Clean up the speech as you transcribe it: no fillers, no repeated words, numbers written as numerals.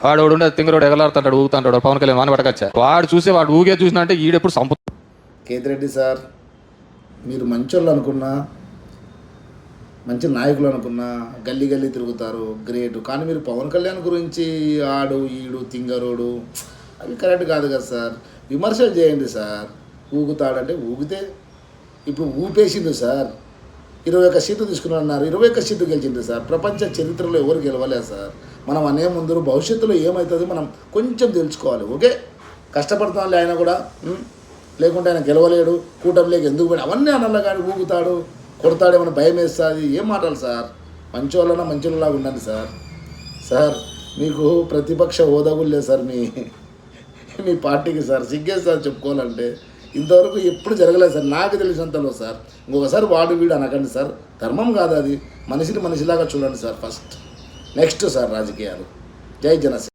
వాడు ఉండే తింగరోడు ఎగలాడుతాడు ఊగుతాడు పవన్ కళ్యాణ్ వాని పడకచ్చా వాడు చూసి వాడు ఊగే చూసినా అంటే ఈడెప్పుడు సంపు. కేతిరెడ్డి సార్, మీరు మంచోళ్ళు అనుకున్నా, మంచి నాయకులు అనుకున్నా, గల్లీ గల్లీ తిరుగుతారు, గ్రేట్. కానీ మీరు పవన్ కళ్యాణ్ గురించి ఆడు ఈడు తింగరోడు అవి కరెక్ట్ కాదు కదా సార్. విమర్శలు చేయండి సార్. ఊగుతాడంటే ఊగితే ఇప్పుడు ఊపేసిండు సార్. 21 సీట్లు తీసుకున్నారు, 21 సీట్లు గెలిచింది సార్. ప్రపంచ చరిత్రలో ఎవరు గెలవలేదు సార్. మనం అనే ముందు భవిష్యత్తులో ఏమవుతుంది మనం కొంచెం తెలుసుకోవాలి. ఓకే, కష్టపడుతున్నాడు ఆయన కూడా, లేకుంటే ఆయన గెలవలేడు, కూటమిలోకి ఎందుకు పోయి అవన్నీ అన్నలా కానీ ఊగుతాడు, కొడతాడేమన్నా భయం వేస్తుంది. ఏం మాటలు సార్. మంచోళ్ళన్నా మంచోళ్ళలాగా ఉండండి సార్. సార్ మీకు ప్రతిపక్ష హోదా కూడా లేదు సార్ మీ పార్టీకి సార్. సిగ్గే సార్ చెప్పుకోవాలంటే. ఇంతవరకు ఎప్పుడు జరగలేదు సార్ నాకు తెలిసినంతలో సార్. ఇంకొకసారి వాడు వీడు అనకండి సార్. ధర్మం కాదు అది. మనిషిని మనిషిలాగా చూడండి సార్ ఫస్ట్. నెక్స్ట్ సార్ రాజకీయాలు. జై జనసేన.